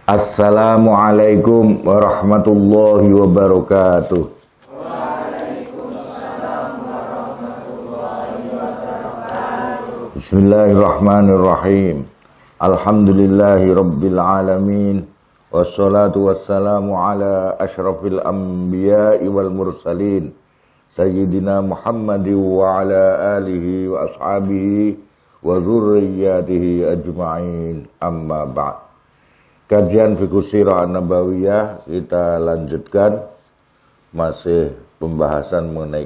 Assalamualaikum warahmatullahi wabarakatuh. Bismillahirrahmanirrahim. Alhamdulillahi rabbil alamin. Wassalatu wassalamu ala ashrafil anbiya'i wal mursalin Sayyidina Muhammadin wa ala alihi wa ashabihi wa dzurriyyatihi ajma'in. Amma ba'd. Kajian Fiqh Sirah An-Nabawiyah kita lanjutkan, masih pembahasan mengenai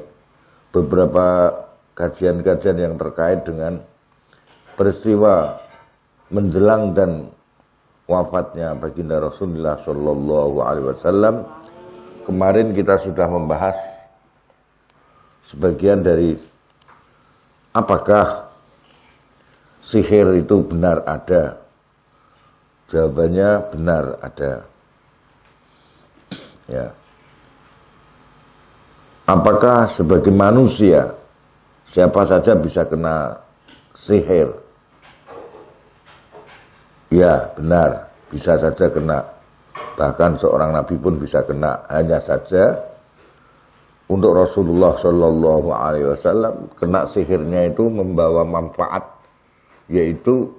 beberapa kajian-kajian yang terkait dengan peristiwa menjelang dan wafatnya baginda Rasulullah Shallallahu Alaihi Wasallam. Kemarin kita sudah membahas sebagian dari apakah sihir itu benar ada. Jawabannya benar ada. Ya. Apakah sebagai manusia siapa saja bisa kena sihir? Ya, benar, bisa saja kena. Bahkan seorang nabi pun bisa kena. Hanya saja untuk Rasulullah Shallallahu Alaihi Wasallam kena sihirnya itu membawa manfaat, yaitu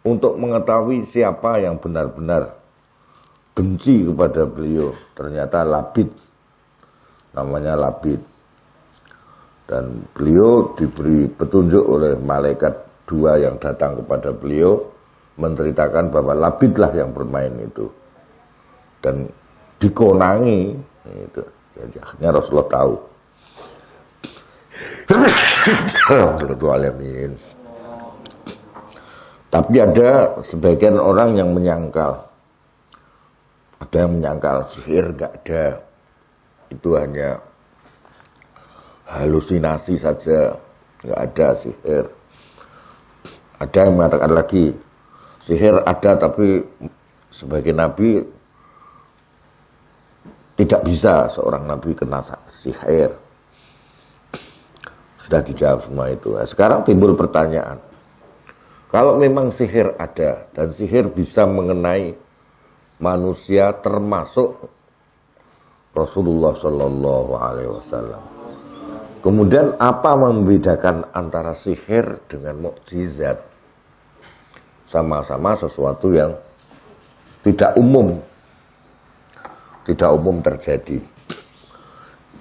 untuk mengetahui siapa yang benar-benar benci kepada beliau. Ternyata Labid, namanya Labid. Dan beliau diberi petunjuk oleh malaikat dua yang datang kepada beliau, menceritakan bahwa Labidlah yang bermain itu. Dan dikonangi, itu. Jadi akhirnya Rasulullah tahu. Alhamdulillah. Tapi ada sebagian orang yang menyangkal. Ada yang menyangkal sihir enggak ada. Itu hanya halusinasi saja, enggak ada sihir. Ada yang mengatakan lagi, sihir ada tapi sebagai nabi tidak bisa seorang nabi kena sihir. Sudah dijawab semua itu. Sekarang timbul pertanyaan. Kalau memang sihir ada dan sihir bisa mengenai manusia termasuk Rasulullah Shallallahu Alaihi Wasallam, kemudian apa membedakan antara sihir dengan mukjizat? Sama-sama sesuatu yang tidak umum terjadi.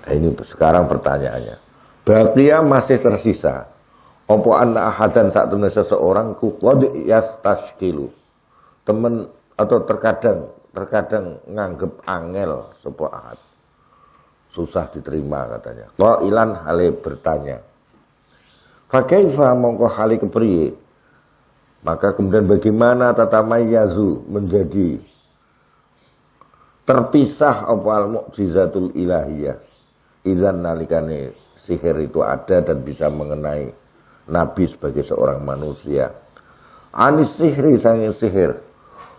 Nah, ini sekarang pertanyaannya. Baqiya masih tersisa. Opo anna ahadan saat temen seseorang qad yastashkilu. Temen atau terkadang nganggep angel sapa ahad. Susah diterima katanya. Qailan hale bertanya. Fa kaifa mongko hale kepriye? Maka kemudian bagaimana tatamayyazu menjadi terpisah apa al mukjizatul ilahiyah. Idzan nalikane sihir itu ada dan bisa mengenai Nabi sebagai seorang manusia. Anis sihri sanging sihir.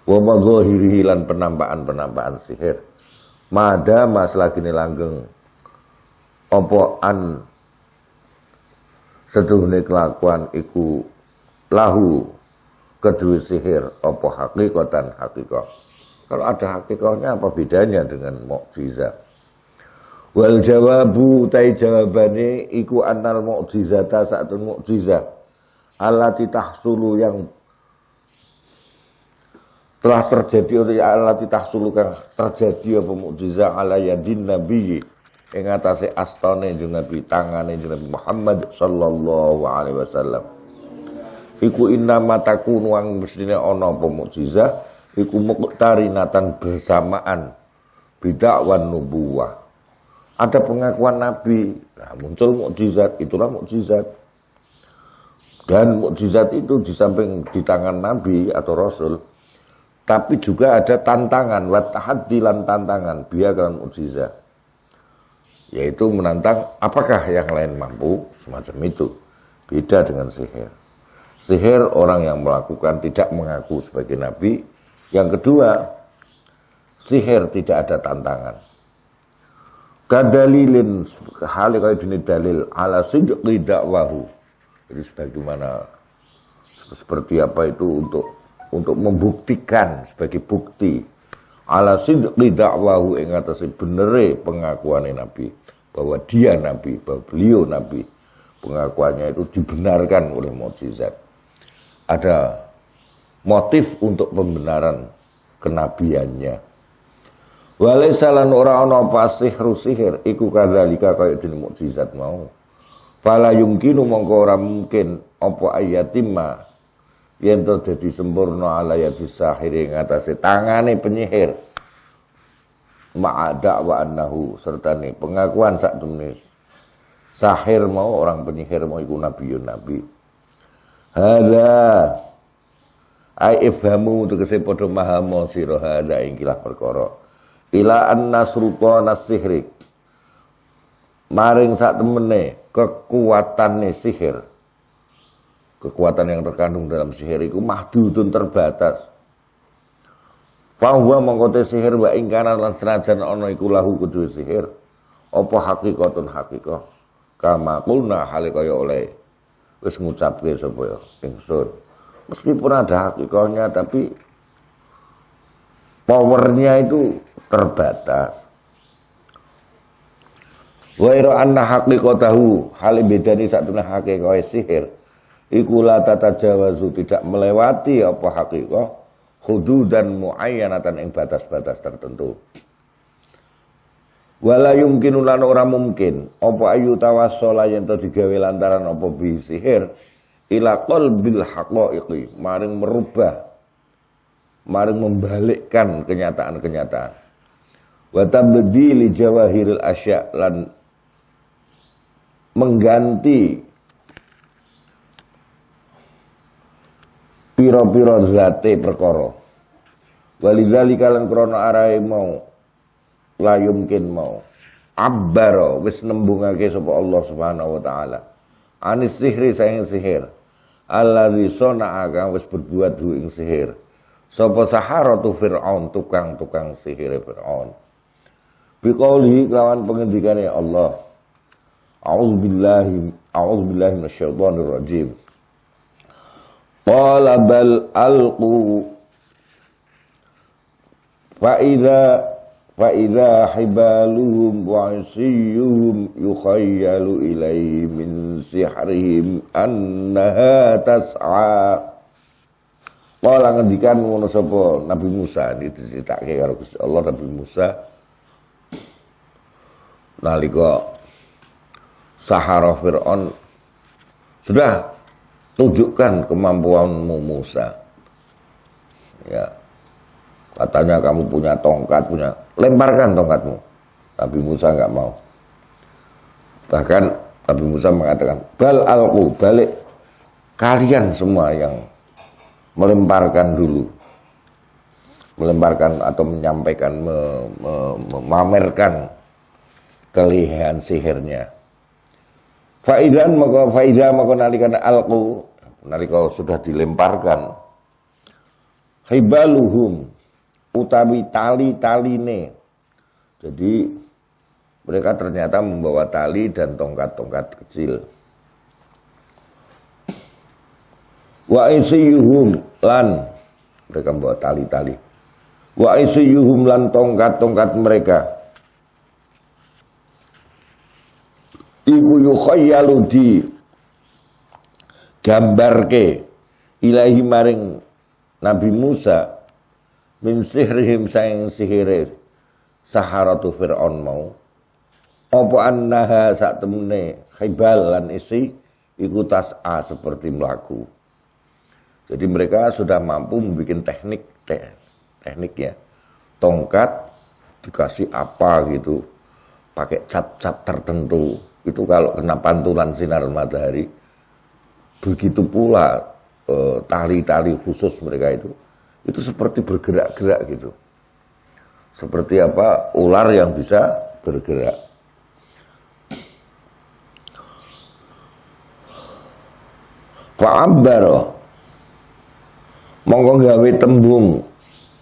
Wa madzahirihi lan penampakan sihir. Mada masalah gini langgeng. Apa an seduhne kelakuan iku lahu kedua sihir apa hakikatan hakikah. Kalau ada hakikahnya apa bedanya dengan mukjizat? Wal jawabu tai jawabane iku annal mukjizata sa'atun mukjizah allati tahsulu yang telah terjadi atau allati tahsulu kang terjadi apa mukjizah ala yadin nabi ing atase astane jeung Nabi tangane jeung Nabi Muhammad sallallahu alaihi wasallam. Iku inna matakunu wang mestine ana apa mukjizah iku muqtarinatan bersamaan bid'awan nubuwah. Ada pengakuan Nabi, nah muncul mukjizat, itulah mukjizat. Dan mukjizat itu di samping di tangan Nabi atau Rasul, tapi juga ada tantangan, wa tahaddilan tantangan, biarkan mukjizat. Yaitu menantang apakah yang lain mampu, semacam itu. Beda dengan sihir. Sihir orang yang melakukan tidak mengaku sebagai Nabi. Yang kedua, sihir tidak ada tantangan. Kadalilin hal kaya jenis dalil ala sidqi dakwahu. Jadi sebagaimana seperti apa itu untuk untuk membuktikan sebagai bukti ala sidqi da'wahu ing atase benere pengakuane Nabi bahwa dia Nabi, bahwa beliau Nabi. Pengakuannya itu dibenarkan oleh mukjizat. Ada motif untuk pembenaran kenabiannya. Walaysa lan ora ana apa sihir iku kadzalika kaya dene mukjizat mau. Fala yumkinu mongko ora mungkin apa ayatimma yen to dadi sempurna alayati sahir ing atase tangane penyihir. Ma'ada wa annahu sertane pengakuan sak temene sahir mau orang penyihir mau iku nabiyun nabi. Hadza ai ifhamu tegese padha mahamo sira hadza ing kilah perkara. Ila anna sultana sihri maring sak temene kekuatane sihir. Kekuatan yang terkandung dalam sihir iku mahdudun terbatas. Fahuwa mongkote sihir wa ingkana lan senajan ana iku lahu kudu sihir. Apa hakikatun hakikah? Kama kulna hale kaya oleh wis ngucapke sapa ya ingsun. Meskipun ada hakikatnya tapi powernya itu terbatas. Wa ira anna haqiqatahu hale bedani satune hakikate sihir iku la tatajawazu tidak melewati apa hakikat hududan muayyanatan ing batas-batas tertentu. Wala yumkinu lan ora mungkin apa ayu tawassala yen to digawe lantaran apa bi sihir ila qalbil haqaiqi maring merubah maring membalikkan kenyataan-kenyataan wa tabdili jawahiril asya lan mengganti pira-pira zate perkara walidzalika lan krana arahe mau la yumkin mau abbara wis nembungake sapa Allah Subhanahu wa taala anis sihri saing sihir alladzi sana'a kang wis berbuat hu ing sihir sapa saharatu fir'aun tukang-tukang sihir Fir'aun biqauli lawan pengendikane Allah a'udzubillahi minasyaitonir rajim qala bal alqu fa idza hibaluhum wa isiyuhum yukhayyalu ilaihi min sihrihim annaha tas'a. Kala ngendikan ngono sapa Nabi Musa diceritake karo Gusti Allah Nabi Musa nalika sahara Fir'aun sudah tunjukkan kemampuanmu Musa. Ya. Katanya kamu punya tongkat, lemparkan tongkatmu. Nabi Musa enggak mau. Bahkan Nabi Musa mengatakan, bal alqu, balik kalian semua yang melemparkan dulu. Melemparkan atau menyampaikan, memamerkan kelihayan sihirnya. Faidah maka nalikana alqu, nalika sudah dilemparkan. Hibaluhum utawi tali-taline. Jadi mereka ternyata membawa tali dan tongkat-tongkat kecil. Wa isiyuhum lan mereka membawa tali-tali. Wa isiyuhum lan tongkat-tongkat mereka. Iku yukhayyalu di gambarke ilahi maring Nabi Musa min sihrihim saing sihire saharatu Fir'aun mau apa annaha sak temene khibal lan isi iku tas'a seperti melaku. Jadi mereka sudah mampu membuat teknik ya. Tongkat dikasih apa gitu pakai cat-cat tertentu. Itu kalau kena pantulan sinar matahari begitu pula tali-tali khusus mereka itu seperti bergerak-gerak gitu. Seperti apa? Ular yang bisa bergerak. Fa'abbara mongko gawe tembung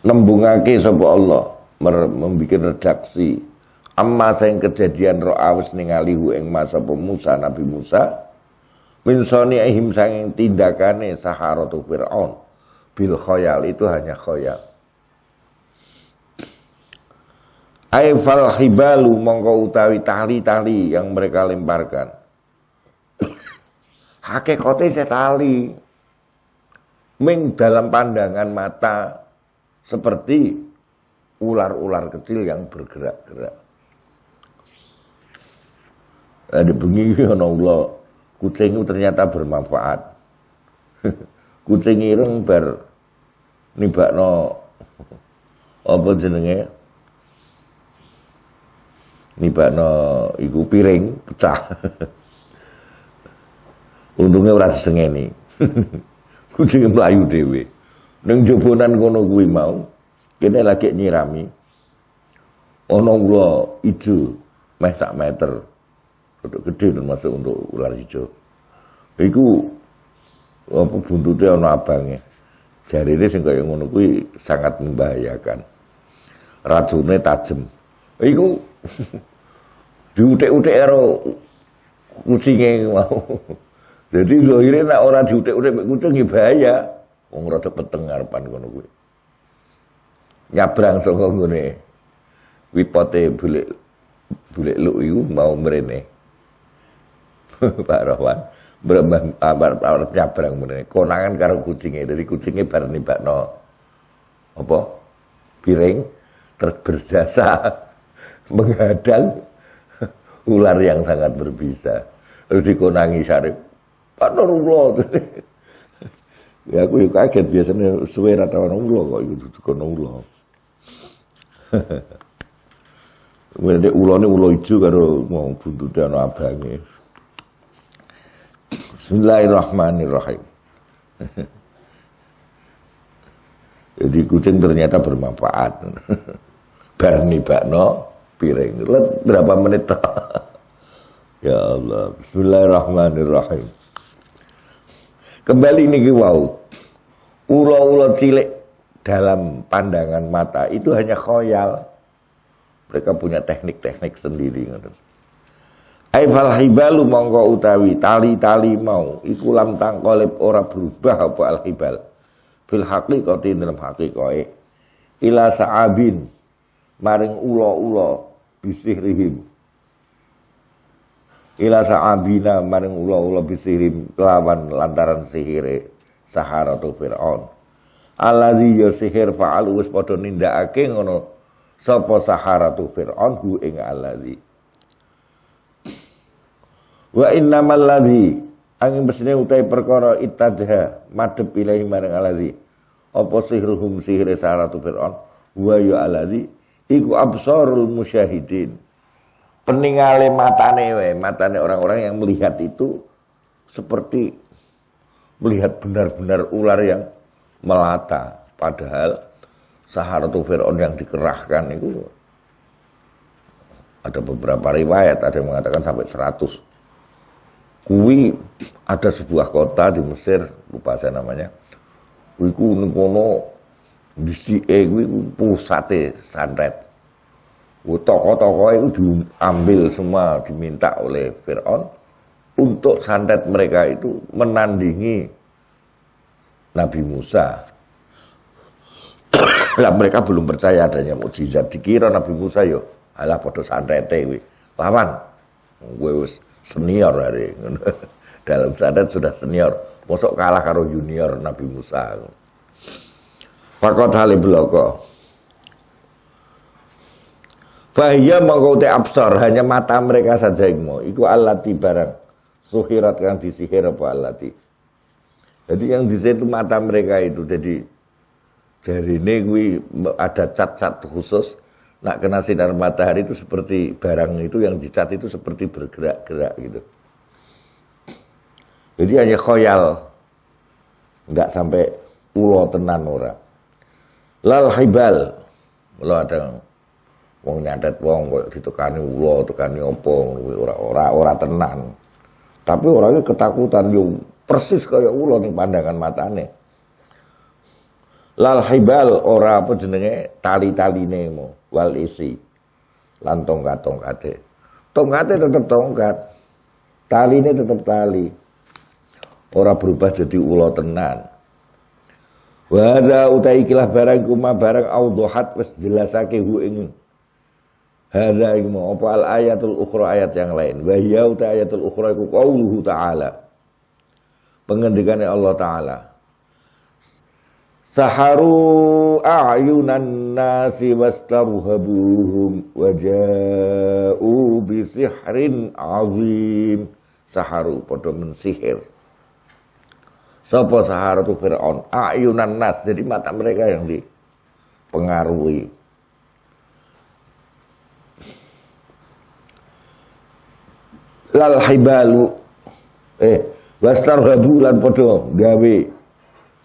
nembungake sapa Allah membikin redaksi amma saing kejadian ro'awis ningalihu ing masa Musa Nabi Musa min soni'ihim saking tindakane saharatu Fir'aun bil khoyal, itu hanya khoyal. Aifal hibalu mongko utawi tali-tali yang mereka lemparkan. Hakikate tali ming dalam pandangan mata seperti ular-ular kecil yang bergerak-gerak. Ada bengi ana ula kucing itu ternyata bermanfaat. Kucing ireng bar nibakno apa jenenge? Nibakno iku piring pecah. Untungnya ora disengeni. Kucing mlayu dhewe. Ning jobonan kono kuwi mau, kene lagi nyirami. Ana ula ijo meh sak meter. Rodok gede termasuk untuk ular hijau. Iku apa buntute ana abange. Jarine sing kaya ngono kuwi sangat membahayakan. Racune tajem. Iku diutek-utek karo kucinge mau. Jadi zahire nek ora diutek-utek mek kucing ya bahaya. Wong rada peteng ngarepan kono kuwi. Nyabrang saka ngene. Wipote bulik luk iku mau mrene. Pak Rohwan nyabrang mrene. Konangan karo kucinge. Jadi kucinge bar nibakno apa? Piring terus berjasa menghadang ular yang sangat berbisa. Terus dikonangi Syarif. Pak Nurullah. Ya aku kaget biasanya suwe ra tau ulo kok iku dikono ulo. Wene ulone ulo ijo karo mau buntute ana abange. Bismillahirrahmanirrahim. Jadi kucing ternyata bermanfaat. Bar nibakno piring. Berapa menit? Ya Allah. Bismillahirrahmanirrahim. Kembali niki wau. Ula-ula cilik dalam pandangan mata itu hanya khoyal. Mereka punya teknik-teknik sendiri ngoten. Aifal hibalu mongko utawi tali-tali mau iku lam tangkolib ora berubah apa al hibal. Fil haqiqati dalam hakikate ila sa'abin maring ula-ula bisihrihim. Ila sa'abina maring ula-ula bisihrihim kelawan lantaran sihire Saharatu Fir'aun. Alladzi ya sihir fa'al wis padha nindakake ngono sapa Saharatu Fir'aun hu ing alladzi. Wa innamal ladzi angin besine utahe perkara itajha madhep ilahi maring alladzi. Apa sihruhum sihire Saharatu Fir'aun wa ya alladzi iku absarul musyahidin. Peningale matane orang-orang yang melihat itu seperti melihat benar-benar ular yang melata. Padahal Saharatu Fir'aun yang dikerahkan itu ada beberapa riwayat, ada yang mengatakan sampai 100. Kuwi ada sebuah kota di Mesir, lupa saya namanya. Kuwi kono disike kuwi pusate santet. Tokoh-tokoh itu diambil semua, diminta oleh Fir'aun untuk santet mereka itu menandingi Nabi Musa. Lah mereka belum percaya adanya mukjizat. Dikira Nabi Musa yo alah padha santete kuwi. Lawan. Kowe wis senior hari. Dalam santet sudah senior. Mosok kalah karo junior Nabi Musa. Fakot hale bloko. Bahaya mengkau absar hanya mata mereka saja yang mau. Iku allati barang suhirat kan disihir apa allati. Jadi yang disihir itu mata mereka itu. Jadi dari ini ada cat-cat khusus. Nak kena sinar matahari itu seperti barang itu yang dicat itu seperti bergerak-gerak gitu. Jadi hanya khoyal. Enggak sampai ulo tenan ora. Lal hibal. Kalau ada wong nyatet wong kok ditekani ulo, tekani opo, ora tenan. Tapi orangnya ketakutan yo persis kaya ulo ning pandangan matane. Lal hibal ora apa jenenge tali-taline mo wal isi. Lan tongkat-tongkate. Tongkate tetep tongkat. Taline tetep tali. Ora berubah jadi ulo tenan. Wa hadza utai ikilah barang kuma barang awdahat wis jelasake hu ing hadza ing apa al ayatul ukhra ayat yang lain. Wa hiya utai ayatul ukhra iku qauluhu ta'ala. Pengendikane Allah taala. Saharu a'yunan nasi wastarhabuhum wa ja'u bi sihrin azim. Saharu padha mensihir. Sapa Saharatu Fir'aun? A'yunan nas, jadi mata mereka yang dipengaruhi. Lal hibalu wastarhabu lan padha gawe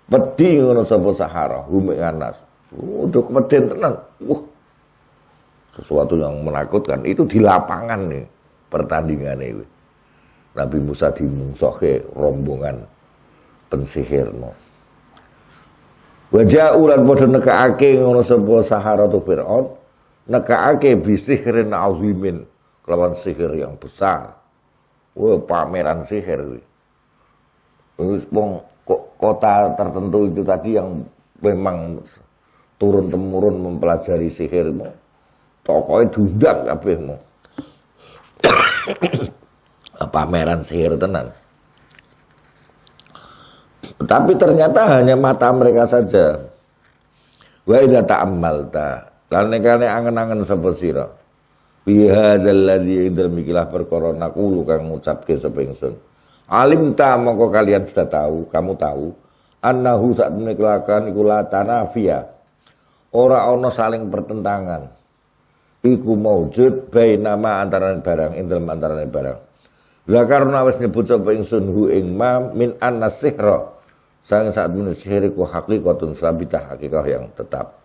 wedi ngono sapa Sahara hum anas. Udah kemeden tenan. Sesuatu yang menakutkan itu di lapangan nih pertandingan ini. Nabi Musa dimungsoke rombongan pensihir no. Waja'u lan padha nekake ngono sapa Saharatu Fir'aun, nekake bisihrin azimin, kelawan sihir yang besar. Wah, pameran sihir kuwi. Wong kota tertentu itu tadi yang memang turun-temurun mempelajari sihir mo. Tokoe diundang kabeh mo. Pameran sihir tenan. Tapi ternyata hanya mata mereka saja. Wa idza ta'ammalta, lan nekane angen-angen sapa sira. Bi hadzal ladzi indal mikilah perkara naqulu kang ngucapke sapa ingsun. Alimta mongko kalian sudah tahu, kamu tahu, annahu sak temene kelakuan iku la tanafia. Ora ana saling pertentangan. Iku maujud bainama antarané barang, indal antarané barang. Lah karena wis nyebut sapa ingsun hu ing ma min an-sihra. Sang saat sihir iku hakikatun sabitah, hakikah yang tetap.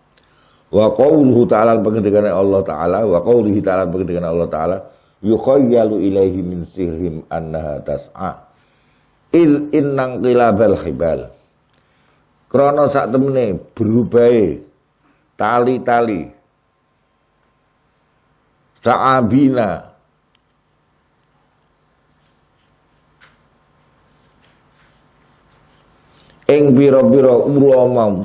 Wa qauluhu ta'ala pengendikane Allah taala, wa qaulihi ta'ala pengendikane Allah taala, yukhayyalu ilaihi min sihrim annaha tas'a. Il innang qilabal hibal. Krana sak temene berubahe tali-tali sa'abina ing biro-biro ulama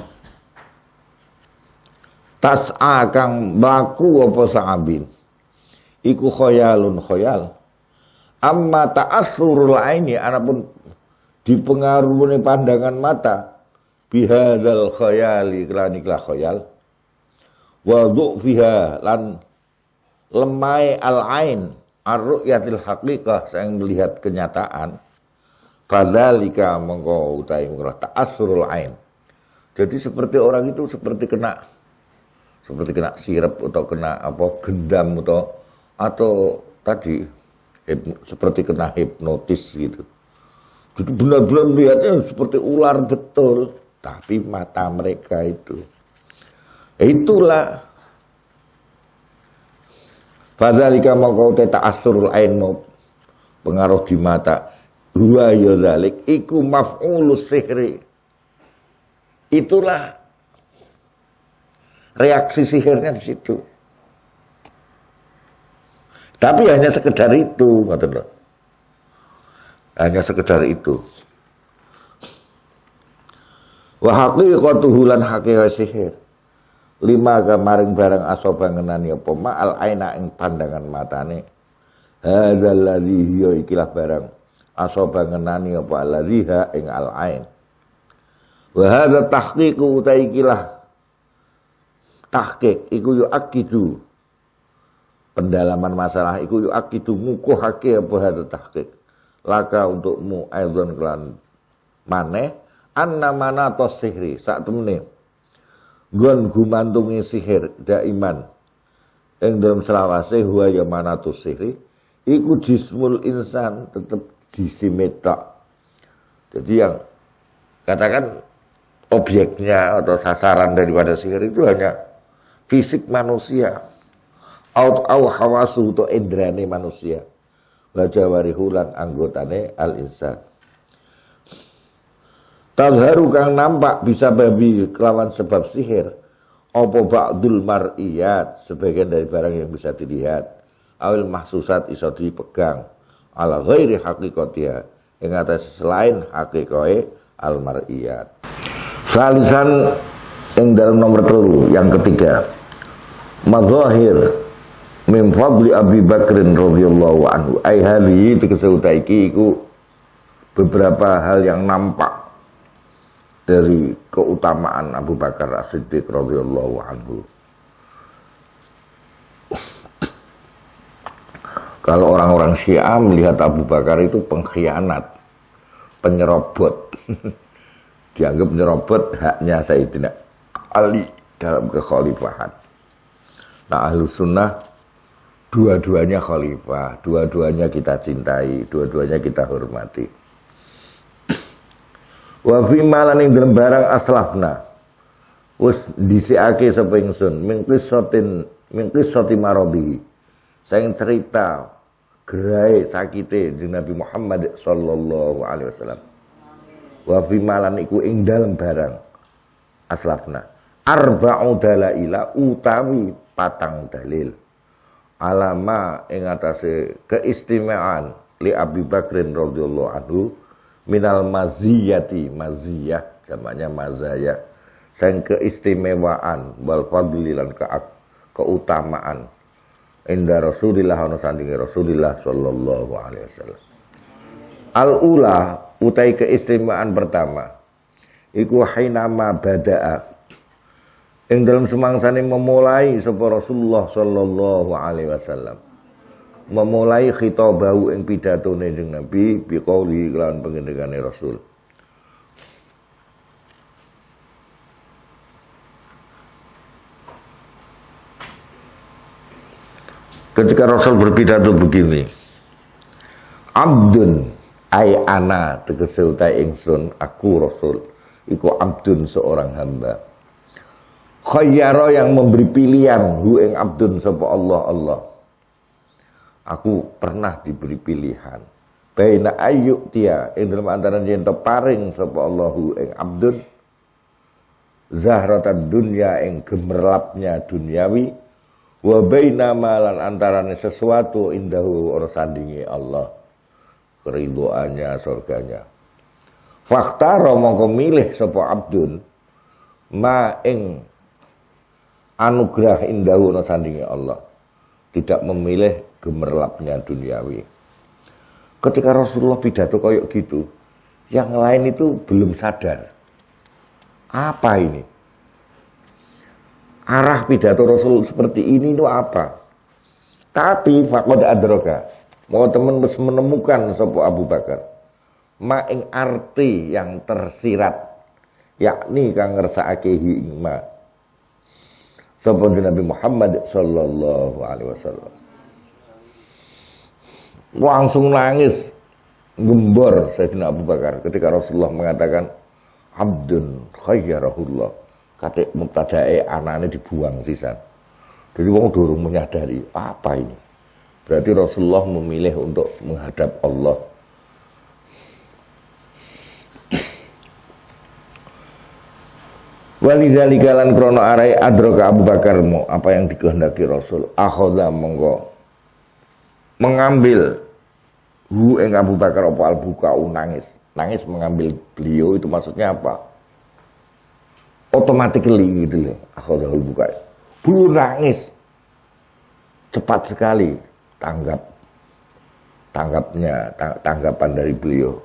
tas'a kang mlaku apa sa'abin iku khayalun khayal. Amma ta'assurul aini anapun dipengaruhi pandangan mata bihadzal khayali kelan iklah khayal wa dhu'fiha lan lemai al-ain ar-ru'yatil haqiqah sang melihat kenyataan. Kadzalika mengko utahe ta'assurul ain. Jadi seperti orang itu seperti kena sirep atau kena gendam atau tadi seperti kena hipnotis gitu. Jadi benar-benar melihatnya seperti ular betul, tapi mata mereka itu itulah kadzalika mengko ta'assurul ain pengaruh di mata. Huwa yadzalik iku maf'ulus sihri. Itulah reaksi sihirnya di situ. Tapi hanya sekedar itu, ngoten lho. Hanya sekedar itu. Wa haqiqatuhu lan haqiqah sihir. Lima kamaring barang asoba ngenani apa ma'al aina ing pandangan matane. Hadzal ladzi hiya ikilah barang asoba ngenani apa alladhiha ing al-ain. Wa hadza tahqiqu utaikilah tahqiq iku yu'akidu pendalaman masalah iku yu'akidu ngukuhake apa hadza tahqiq laka untukmu aidon kelan maneh anna manatos sihri sak temene nggon gumantungi sihir daiman ing dalam selawase huwa ya manatus sihri iku jismul insan tetep disimetok. Jadi yang katakan objeknya atau sasaran daripada sihir itu hanya fisik manusia, au hawasu atau indrane manusia, wajawarihulan anggotane al insan. Tazharu kang nampak bisa babi kelawan sebab sihir, apa ba'dul mar'iyat sebagian dari barang yang bisa dilihat, awil mahsusat iso dipegang. Ala ghairi haqiqatiha ing atas selain hakikae al mar'iyat. Salisan yang dalam nomor telu yang ketiga, mazahir min fadli Abi Bakrin radhiyallahu anhu. Ai hali tegese utaiki iku beberapa hal yang nampak dari keutamaan Abu Bakar As-Siddiq radhiyallahu anhu. Kalau orang-orang Syiah melihat Abu Bakar itu pengkhianat, penyerobot. Dianggap menyerobot haknya Sayyidina Ali dalam kekhalifahan. Nah, Ahlus Sunnah dua-duanya khalifah, dua-duanya kita cintai, dua-duanya kita hormati. Wa fi malan ing dalem barang aslafna wis dhisiake sapa ingsun min qissati marabihi. Saya cerita gerai sakite Nabi Muhammad sallallahu alaihi wasallam. Wa fi malan iku ing dalem barang aslafna arba'u dalaila utawi patang dalil alama ing atase keistimewaan li Abi Bakrin radhiyallahu anhu minal maziyati, maziyah jamaknya mazaya, sang keistimewaan wal fadlilan keutamaan inda Rasulillah ana sandinge Rasulillah sallallahu alaihi wasallam. Al ula utai keistimewaan pertama iku hainama badaa ing dalam semangsane memulai sapa Rasulullah sallallahu alaihi wasallam memulai khitabahu ing pidatone jeung Nabi biqauli lan pengendikane Rasul. Ketika Rasul berpidato begini, abdun ay ana tegese utai ingsun aku Rasul iku abdun seorang hamba. Khayyara yang memberi pilihan hu ing abdun sapa Allah. Aku pernah diberi pilihan baina ayyuk dia ing dalam antara yen paring sapa Allahu ing abdun zahratad dunya ing gemerlapnya duniawi wa baina malan antarane sesuatu indahu ora sandingi Allah keridhoannya surganya. Fakhtaro mongko milih sapa abdun ma ing anugerah indahu ora sandingi Allah, tidak memilih gemerlapnya duniawi. Ketika Rasulullah pidato kayak gitu, yang lain itu belum sadar. Apa ini? Arah pidato Rasul seperti ini itu apa? Tapi faqad adraka, mau teman menemukan sapa Abu Bakar ma ing arti yang tersirat, yakni kang ngersakake hikmah sapa Nabi Muhammad sallallahu alaihi wasallam. Langsung nangis gembor Sayyidina Abu Bakar ketika Rasulullah mengatakan abdun khayyarahullah, kate mubtadae anane dibuang sisan. Jadi wong durung menyadari apa ini. Berarti Rasulullah memilih untuk menghadap Allah. Walidzalika lan krana arai adraka Abu Bakar apa yang dikehendaki Rasul akhadha monggo mengambil hu ing Abu Bakar apa al-bukau nangis mengambil beliau itu maksudnya apa? Automatically gitu loh, akhadhul buka. Beliau nangis cepat sekali tanggapan dari beliau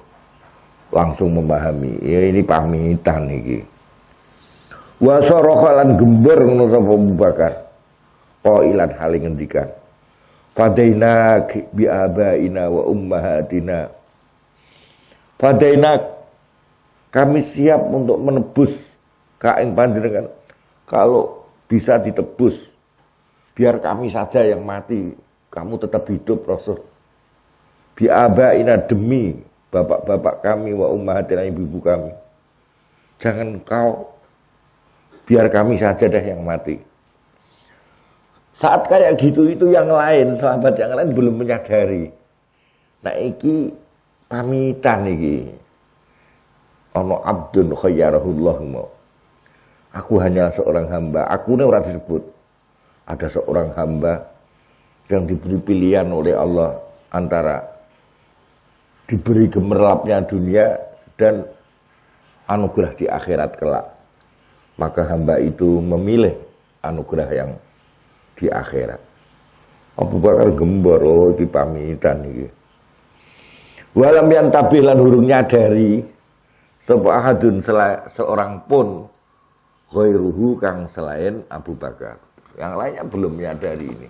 langsung memahami ya ini pamitan iki. Wa saraka lan gember ngono sapa Abu Bakar qailan hale ngendikan fadainak bi abaina wa ummahatina. Fadainak kami siap untuk menebus kaing panjenengan kalau bisa ditebus biar kami saja yang mati kamu tetap hidup Rasul. Bi abaina demi bapak-bapak kami wa ummahatina ibu-ibu kami. Jangan kau biar kami saja dah yang mati. Saat kayak gitu itu yang lain, sahabat yang lain belum menyadari. Nah iki pamitan iki. Ono abdun khayyarahullah mau. Aku hanyalah seorang hamba. Aku ini orang disebut. Ada seorang hamba yang diberi pilihan oleh Allah antara diberi gemerlapnya dunia dan anugerah di akhirat kelak. maka hamba itu memilih anugerah yang di akhirat. Abu Bakar gembar, oh iki pamitan iki. Walam yantabih lan hurung nyadari sapa ahadun seorang pun ghairuhu kang selain Abu Bakar. Yang lainnya belum menyadari ini.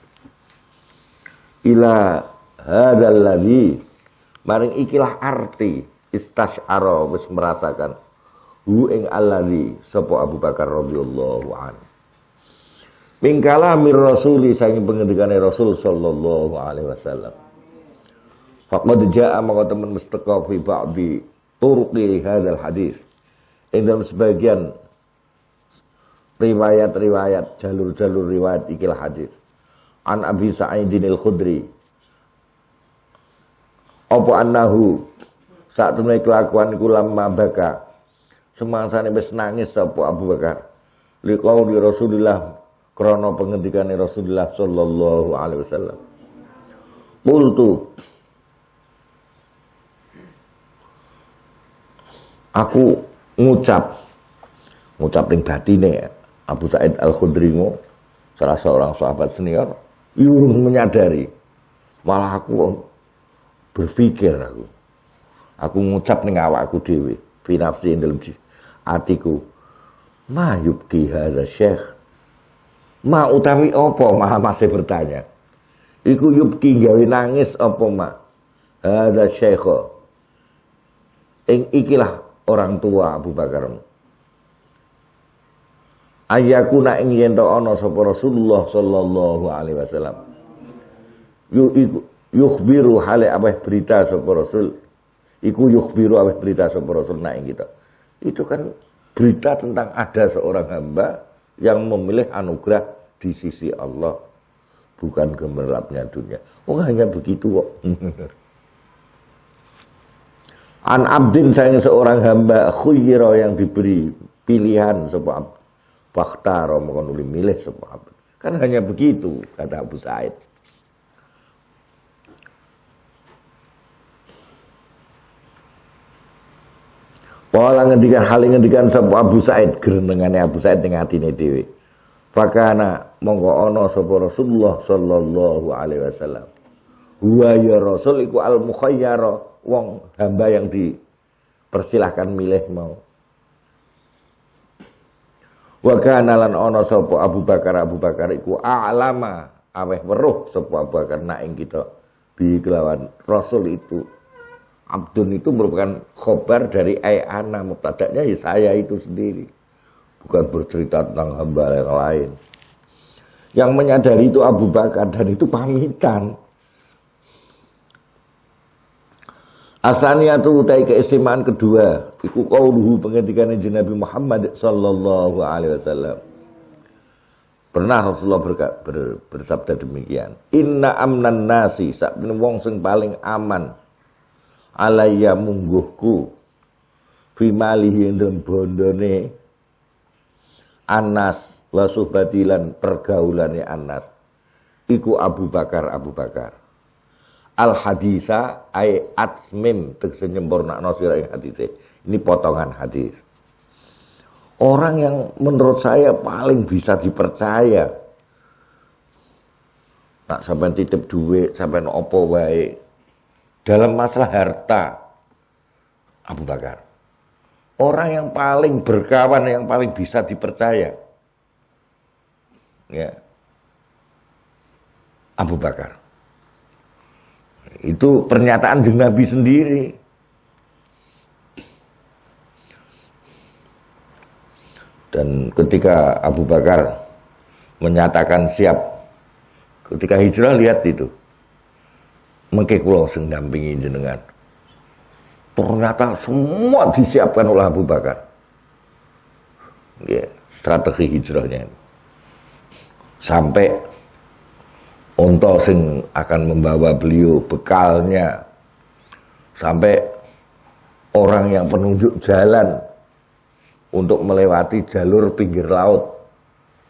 Ila hadzal ladzi maring ikilah arti istasyara wis merasakan hu ing alladzi sapa Abu Bakar radhiyallahu an. Min kalamir rasuli saking pengendikane Rasul sallallahu alaihi wasallam. Faqad jaa maka temen mustaka fi ba'di turqi hadzal hadis. Ing dalam sebagian riwayat-riwayat jalur-jalur riwayat ikilah hadis. An Abi Sa'idin al-Khudri. Apa annahu saat temui kelakuan iku lamma baka. Semangsane wis nangis sapa Abu Bakar. Liqauli Rasulillah krana pengendikane Rasulullah sallallahu alaihi wasallam. Qultu aku ngucap ning batine Abu Sa'id Al-Khudri salah seorang sahabat senior urung menyadari, malah aku berpikir aku ngucap ning awakku dhewe fi nafsi dalam atiku ma yubki hadza syekh ma utawi apa maha masih bertanya iku yubki gawe nangis apa ma hadza syekh ing ikilah orang tua Abu Bakar. Ayakuna ing yen to ana sapa Rasulullah sallallahu alaihi wasallam. Yukhbiru hale abah berita sapa Rasul. Iku yukhbiru abah berita sapa Rasul nak ing kita. Itu kan berita tentang ada seorang hamba yang memilih anugerah di sisi Allah, bukan gemerlapnya dunia. Oh hanya begitu kok. An abdin sayang seorang hamba khuyira yang diberi pilihan sapa fakhtaro mongko nuli milih sapa abd. Kan hanya begitu kata Abu Sa'id. Wala ngendikan sapa Abu Sa'id grenengane Abu Sa'id ning atine dhewe. Fakana mongko ana sapa Rasulullah sallallahu alaihi wasallam. Huwa ya Rasul iku al-mukhayyara wong hamba yang dipersilahkan milih mau. Wa kana lan ana sapa Abu Bakar iku a'lama aweh weruh sapa Abu Bakar nak ing kita bi kelawan Rasul itu. Abdun itu merupakan khobar dari ana mubtada'nya ya saya itu sendiri. Bukan bercerita tentang hamba yang lain. Yang menyadari itu Abu Bakar dan itu pamitan. Asaniyatu utai keistimewaan kedua iku qauluhu pengendikane Nabi Muhammad sallallahu alaihi wasallam. Pernah Rasulullah bersabda demikian, inna amnan nasi sak wong sing paling aman alayya mungguhku fi malihi ing bondone Anas wa suhbatilan pergaulane Anas iku Abu Bakar. Al hadisa ay atsmim tegese nyempurnakno sira ing hadise. Ini potongan hadis. Orang yang menurut saya paling bisa dipercaya. Nak sampean titip duit, sampean opo wae. Dalam masalah harta Abu Bakar. Orang yang paling berkawan, yang paling bisa dipercaya. Ya. Abu Bakar. Itu pernyataan jeung Nabi sendiri. Dan ketika Abu Bakar menyatakan siap ketika hijrah, lihat itu. Mengke kula sing dampingi jenengan. Ternyata semua disiapkan oleh Abu Bakar. Ya, strategi hijrahnya. Sampai unta sing akan membawa beliau bekalnya, sampai orang yang penunjuk jalan untuk melewati jalur pinggir laut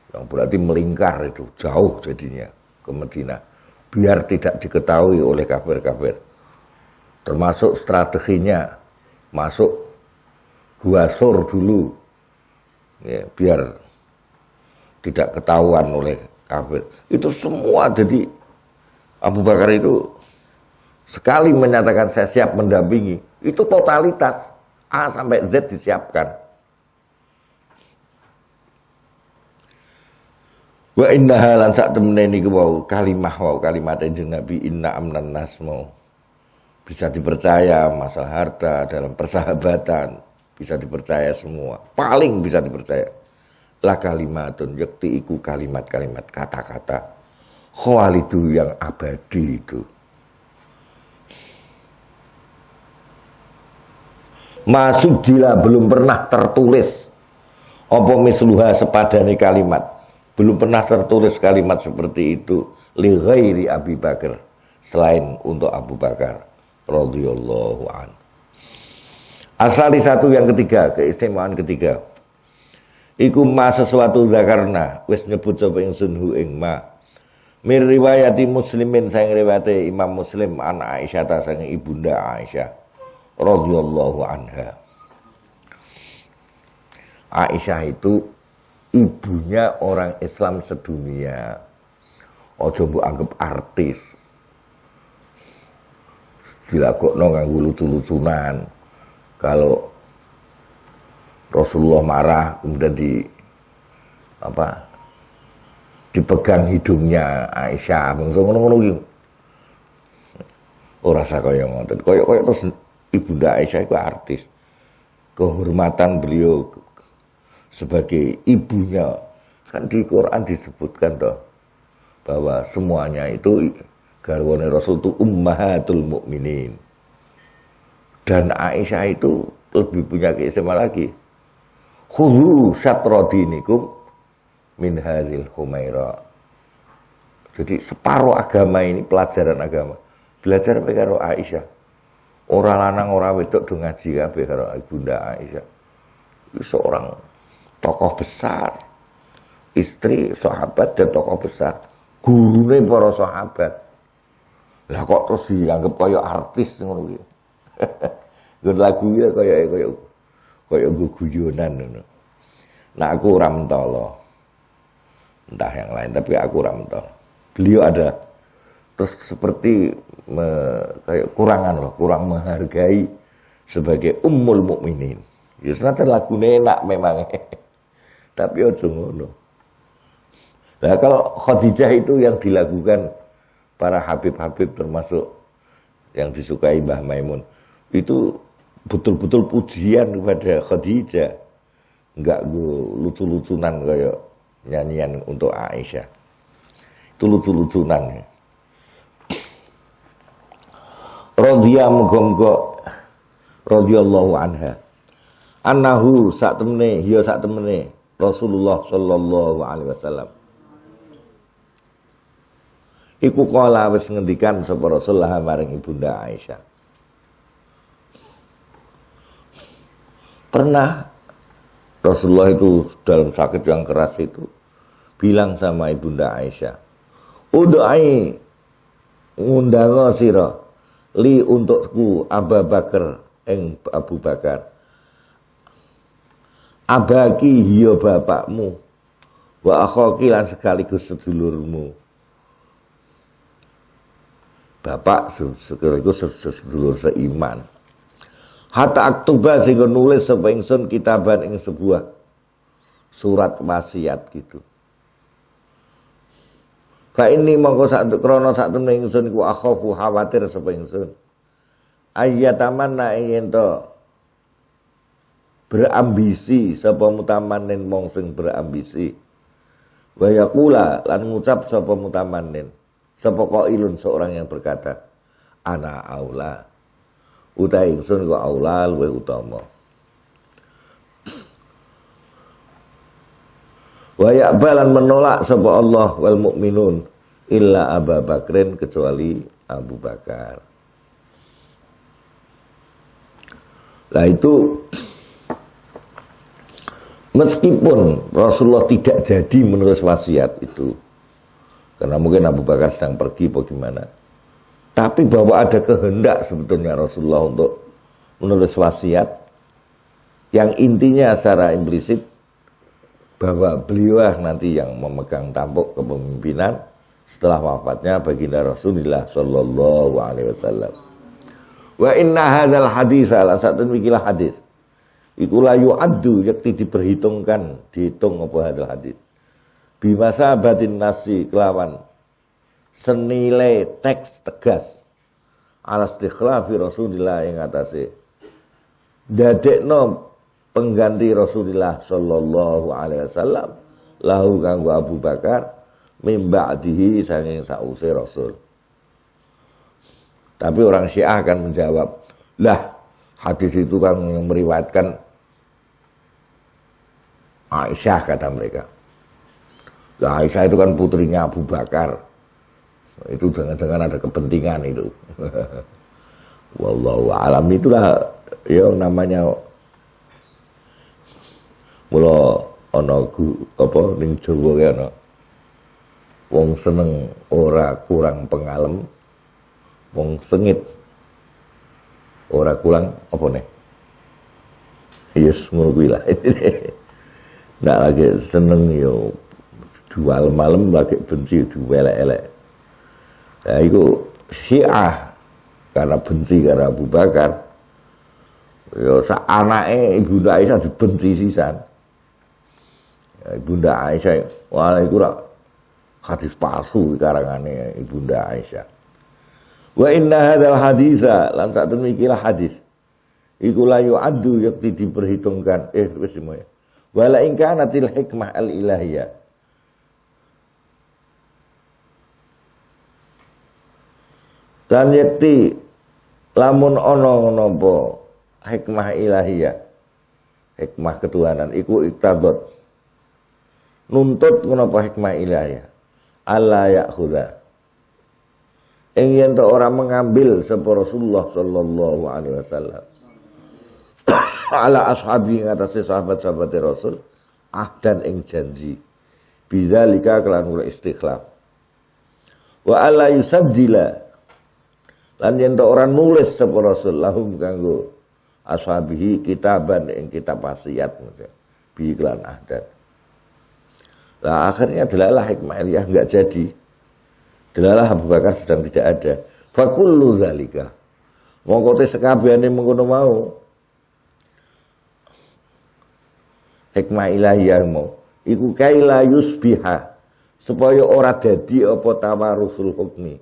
yang berarti melingkar itu jauh jadinya ke Madinah biar tidak diketahui oleh kafir-kafir. Termasuk strateginya masuk Gua Sur dulu Ya, biar tidak ketahuan oleh kafir. Itu semua. Jadi Abu Bakar itu sekali menyatakan saya siap mendampingi, itu totalitas A sampai Z disiapkan. Wa inna halan sak temene niku wau kalimat enjing Nabi inna amnan nas mau bisa dipercaya masalah harta dalam persahabatan, bisa dipercaya semua, paling bisa dipercaya lah kalimatun yakti iku kalimat-kalimat kata-kata khawalidu yang abadi itu. Masuk jila belum pernah tertulis apa misluha sepadane kalimat, belum pernah tertulis kalimat seperti itu li ghairi Abi Bakar, selain untuk Abu Bakar radhiyallahu an. Asali satu yang ketiga, keistimewaan ketiga iku ma sesuatu zakarna wis nyebut sapa ingsun hu ing ma mir riwayati muslimin sang riwayate Imam Muslim an Aisyah ta sang ibunda Aisyah radhiyallahu anha. Aisyah itu ibunya orang Islam sedunia. Ojo mbok anggap artis. Dilakokno nganggo lucu-lucunan. Kalau Rasulullah marah kemudian dipegang hidungnya Aisyah, bangsa ngono-ngono iki. Ora sak kaya ngoten. Kaya terus Ibunda Aisyah itu artis. Kehormatan beliau sebagai ibunya kan di Quran disebutkan toh bahwa semuanya itu garwane Rasul itu ummahatul mukminin. Dan Aisyah itu lebih punya keistimewaan lagi. Khudhu syatradinikum min hadhil humaira. Jadi separuh agama ini pelajaran agama. Belajar karo Aisyah. Orang lanang orang wedok do ngaji kabeh karo Ibunda Aisyah. Seorang tokoh besar, istri sahabat dan tokoh besar, gurune para sahabat. Lah kok terus dianggap kaya artis ngono iki. Nggon lagu ya kaya guyonan ngono. Nah aku ora mentolo. Entah yang lain tapi aku ora mentolo. Beliau ada terus seperti kayak kurang menghargai sebagai ummul mukminin. Ya senajan lagune enak memang. Tapi ojo ngono. Nah kalau Khadijah itu yang dilakukan para habib-habib termasuk yang disukai Mbah Maimun itu betul-betul pujian kepada Khadijah. Enggak lucu-lucunan kayak nyanyian untuk Aisyah. Itu lucu-lucunan. Radhiyallahu anha. Annahu sak temene Rasulullah sallallahu alaihi wasallam. Iku kala wis ngendikan sapa Rasulullah maring Ibunda Aisyah. Pernah Rasulullah itu dalam sakit yang keras itu bilang sama Ibunda Aisyah, "Udai ngundang sira li untukku Abu Bakar ing Abu Bakar. Abaki hiya bapakmu wa akhaki lan sekaligus sedulurmu." Bapak sekaligus sedulur seiman. Hatta aktuba sehingga nulis sapa ingsun kitaban ing sebuah surat wasiat gitu. Fa ini mongko sak krana sak temene ingsun iku akhafu khawatir sapa ingsun. Ayyatamanna ing ento berambisi sapa mutamanin mong sing berambisi. Wa yaqula lan ngucap sapa mutamanin, sapa qailun seorang yang berkata, ana aula. Utai ingsun ku aula luwih utama. Wa ya'balan menolak sapa Allah wal mukminun illa Abu Bakrin kecuali Abu Bakar. Lah itu meskipun Rasulullah tidak jadi menulis wasiat itu karena mungkin Abu Bakar sedang pergi bagaimana, tapi bahwa ada kehendak sebetulnya Rasulullah untuk menulis wasiat yang intinya secara implisit bahwa beliau nanti yang memegang tampuk kepemimpinan setelah wafatnya baginda Rasulullah sallallahu alaihi wasallam. Wa inna hadzal hadis ala satun mikilah hadis. Iku la yu'addu yakti diperhitungkan, dihitung apa hadzal hadis. Bimasabatin nasi kelawan senilai teks tegas ala istikhlafi Rasulillah yang atase dadekno pengganti Rasulullah sallallahu alaihi wasallam lahu kanggo Abu Bakar mim ba'dihi saking sause Rasul. Tapi orang Syiah akan menjawab, lah hadis itu kan yang meriwayatkan Aisyah, kata mereka. Lah Aisyah itu kan putrinya Abu Bakar. Itu jangan-jangan ada kepentingan itu. Wallahu alam, itulah ya namanya mula ana apa ning Jawa ki ana wong seneng ora kurang pengalem, wong sengit ora kurang apa nih? Yes, ngono kuwi lah. Ndak lagi seneng yo jual malam lagi benci duwelek-elek. Nah itu Syiah karena benci karena Abu Bakar. Yo sak anake Ibunda Aisyah dibenci sisan. Ibunda Aisyah, wah iku ora hadis palsu karangane Ibunda Aisyah. Wa inna hadzal haditsa lan sak demikilah hadis. Iku la yu'addu yakti diperhitungkan wis semuanya. Wala in kanatil hikmah al ilahiyah. Dan yakti lamun ana napa hikmah ilahiyah, hikmah ketuhanan iku iktadot nuntut menapa hikmah ilahiyah alla ya'khudha ing yen ora mengambil sapa Rasulullah sallallahu alaihi wasallam ala ashabi ngatasi sahabat-sahabat Rasul ahdan ing janji bidzalika kelan ula istikhlaf wa alla yusajjila lan yen ora nulis sapa Rasul lahum kanggo ashabihi kitaban ing kitab wasiat bi kelan ahdan. Nah, akhirnya delalah hikmah ilahiyah enggak jadi. Delalah Abu Bakar sedang tidak ada. Fakullu zalika. Mongko te sekabehane mengkono mau. Hikmah ilahiyah mau iku kaila yusbiha supaya ora dadi apa tawarusul hukmi,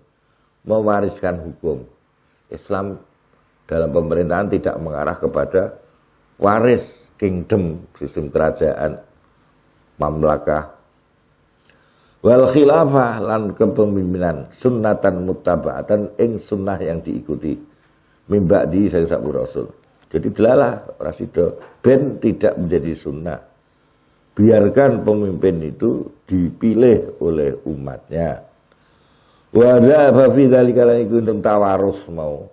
mewariskan hukum. Islam dalam pemerintahan tidak mengarah kepada waris kingdom, sistem kerajaan, mamlakah. Wal khilafah lan kepemimpinan sunnatan muttaba'atan ing sunnah yang diikuti mimba'di saya sabur Rasul. Jadi delalah rasido ben tidak menjadi sunnah. Biarkan pemimpin itu dipilih oleh umatnya. Wa dza fi dzalika lan iku untuk tawarus mau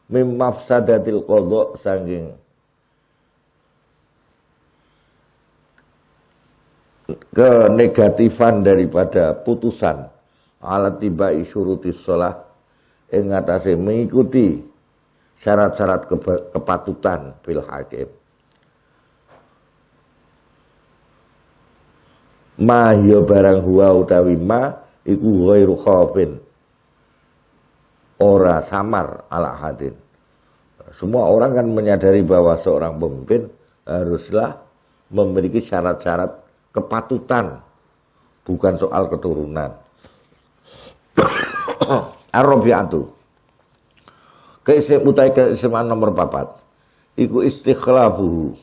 mim mafsadatil qadha saking kenegatifan daripada putusan alat tibai syurutis shalah ing atase mengikuti syarat-syarat kepatutan bil hakim ma ya barang huwa utawi ma iku ghairu khafin ora samar ala hadin. Semua orang kan menyadari bahwa seorang pemimpin haruslah memiliki syarat-syarat kepatutan, bukan soal keturunan. Ar-Rabi'atu keisimaan nomor 4 iku istikhlafuhu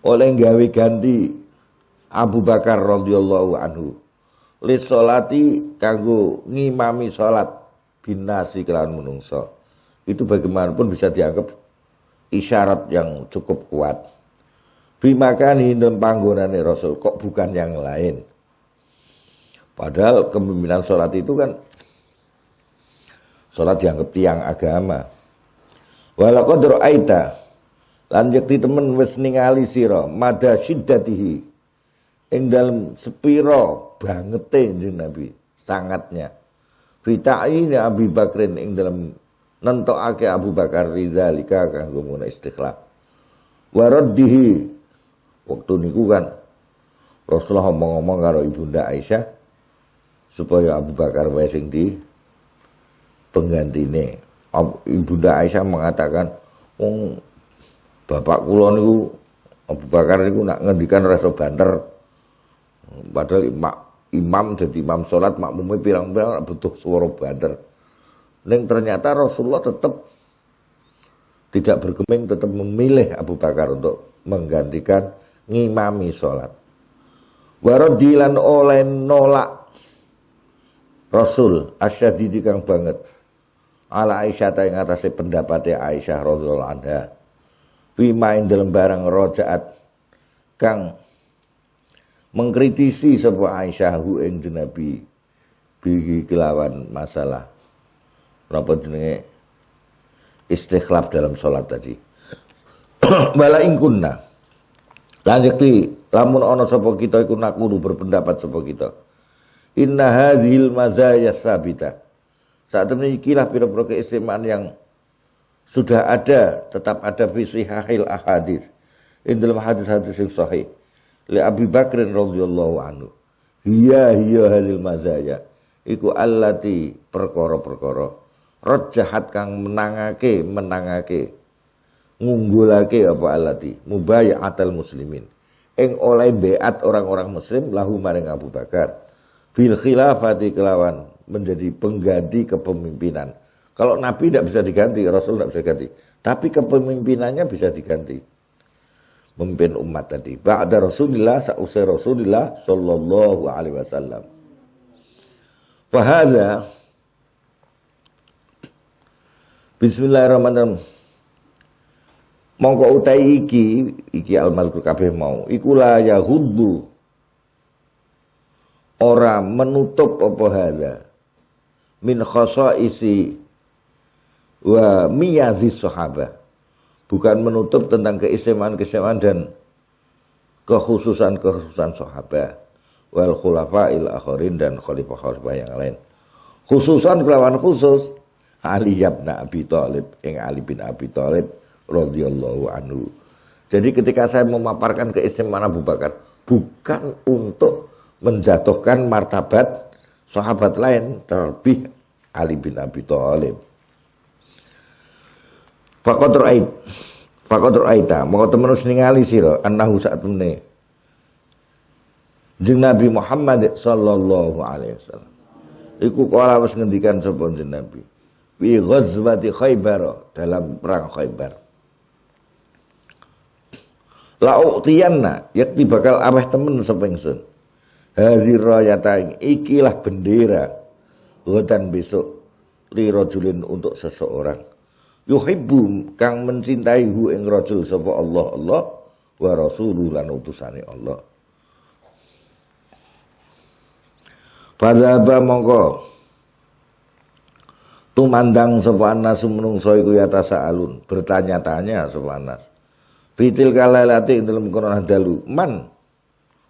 oleh gawe ganti Abu Bakar radhiyallahu anhu li sholati kanggo ngimami salat binasi kelawan menungso. Itu bagaimanapun bisa dianggap isyarat yang cukup kuat. Bimakan hindun panggonane Rasul, kok bukan yang lain. Padahal kepemimpinan sholat itu kan sholat dianggap tiang agama. Walau qadru aita lan yekti temen wis ningali sira mada syiddatihi ing dalem sepiro bangete jeneng Nabi, sangatnya. Fita'ini Abi Bakrin ing dalem nentokake Abu Bakar ridzalika kanggo mun istikhlaf. Wa raddihi waktu niku kan Rasulullah ngomong-ngomong karo Ibunda Aisyah supaya Abu Bakar wae sing di penggantine. Ibunda Aisyah mengatakan, "Wong bapak kula niku Abu Bakar niku nak ngendikan ora iso banter." Padahal imam jadi imam salat makmume pirang-pirang butuh swara banter. Ning ternyata Rasulullah tetap tidak bergeming, tetap memilih Abu Bakar untuk menggantikan ngimami sholat. Waradilan oleh nolak Rasul asyadidi kang banget ala Aisyah ta ing atase pendapatnya Aisyah radhiyallahu anha. Wima ing dalam barang rojaat kang mengkritisi sapa Aisyah hu ing Nabi bihi kelawan masalah napa jenenge istikhlaf dalam sholat tadi. Bala ing kunna lan yakti lamun ana sapa kita iku nakuru berpendapat sapa kita. Inna hadhil mazaya sabita. Saat ini ikilah pira-pira keistimewaan yang sudah ada, tetap ada fi sahihil ahadits. In dalam hadis-hadis yang sahih. Li Abi Bakr radhiyallahu anhu. Hiya hadhil mazaya. Iku allati perkara-perkara rajahat kang menangake ngunggulake apa allati mubayatul muslimin ing oleh beat orang-orang muslim lahu maring Abu Bakar bil khilafati kelawan menjadi pengganti kepemimpinan. Kalau Nabi tidak bisa diganti, Rasul tidak bisa ganti, tapi kepemimpinannya bisa diganti. Memimpin umat tadi ba'da Rasulillah sausai Rasulillah sallallahu alaihi wasallam. Wa hadza Bismillahirrahmanirrahim. Mongko utai iki al-mazkur kabeh mau. Iku la yahuddu. Ora menutup apa hadza. Min khasaisi wa miyazi sahabah. Bukan menutup tentang keistimewaan-keistimewaan dan kekhususan-kekhususan sahabat. Wal khulafa'il akhirin dan khalifah-khalifah yang lain. Khususan kelawan khusus Ali bin Abi Thalib, Ali bin Abi Thalib radhiyallahu anhu. Jadi ketika saya memaparkan keistimewaan Abu Bakar, bukan untuk menjatuhkan martabat sahabat lain, terlebih Ali bin Abi Thalib. Faqad ra'aita, maka temen ningali sira annahu saat meneh jeung Nabi Muhammad sallallahu alaihi wasallam. Iku kala wis ngendikan sapa jeneng Nabi. Fi ghazwati Khaybar, dalam perang Khaybar. La u'tiyanna, yakti bakal aweh temen sapa ingsun. Hadhir rayata, ikilah bendera godan besok li rajulin untuk seseorang. Yuhibbu kang mencintai hu ing rajul sapa Allah wa rasuluh lan utusane Allah. Fadzaba mongko tumandang sapa anas menungso iku ya tasaalun, bertanya-tanya sapa anas. Bitil kalalati ing dalem kono dalu man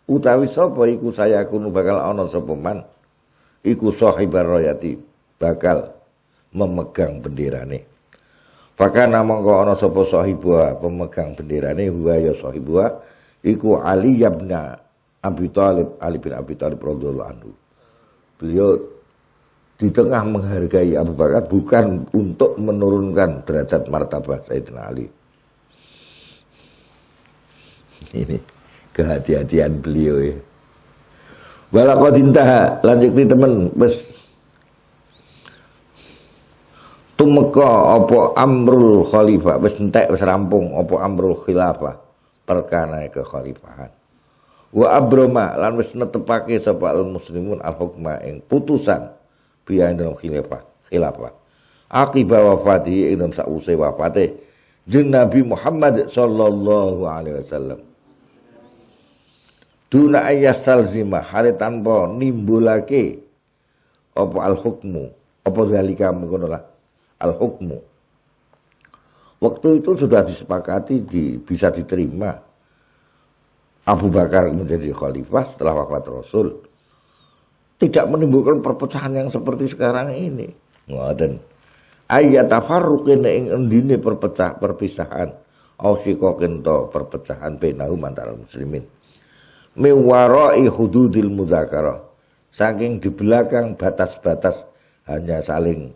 utawi sapa iku saya kuno bakal ana sapa man iku sahibar rayati bakal memegang benderane. Fakana mongko ana sapa sahibah pemegang benderane huwa ya sahibah iku Ali bin Abi Thalib, Ali bin Abi Thalib radhiyallahu anhu. Beliau di tengah menghargai Abu Bakar bukan untuk menurunkan derajat martabat Sayyidina Ali. Ini kehati-hatian beliau ya. Walaqad intaha lanjut temen wis tumeka apa amrul khalifah wis entek wis rampung apa amrul khilafah perkara kekhalifahan. Wa abrama lan wis netepake sapa al muslimun al hukma ing putusan biya dalam khilafah. Akibat wafati ing dalam sausai wafate jeung Nabi Muhammad sallallahu alaihi wasallam. Duna ayasal zima hale tanpa nimbulake apa al hukmu apa zalika mengkono lah al hukmu. Waktu itu sudah disepakati bisa diterima Abu Bakar menjadi khalifah setelah wafat Rasul. Tidak menimbulkan perpecahan yang seperti sekarang ini. Ngoten. Ayatafarruqin ing endine perpisahan. Au siqaqin to perpecahan bainahum antara muslimin. Miwarai hududil mudzakarah, saking di belakang batas-batas hanya saling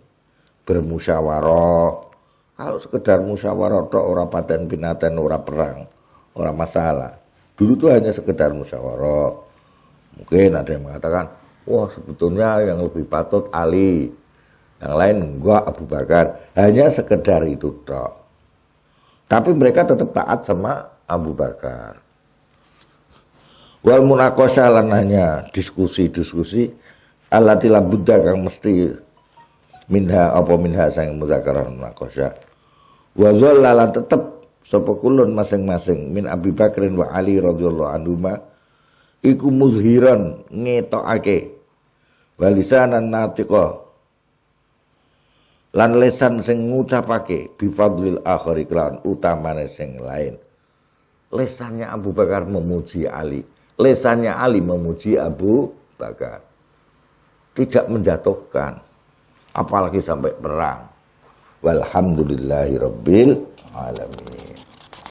bermusyawarah. Kalau sekedar musyawarah tok ora paten pinaten, ora perang, ora masalah. Dulu tuh hanya sekedar musyawarah. Mungkin ada yang mengatakan, wah sebetulnya yang lebih patut Ali, yang lain enggak Abu Bakar. Hanya sekedar itu tok. Tapi mereka tetap taat sama Abu Bakar. Wal munaqasha lan hanya diskusi-diskusi allati la budda kang mesti minha apa minha sang mudzakarah munaqasha. Wa zallala tetep sapa kulun masing-masing min Abi Bakrin wa Ali radhiyallahu anhuma iku muzhiran ngetokake walisanan natiqa lan lesan sing ngucapake bi fadlil akhir iklan utamane sing lain. Lesannya Abu Bakar memuji Ali, lesannya Ali memuji Abu Bakar. Tidak menjatuhkan, apalagi sampai perang. Walhamdulillahirabbil alamin.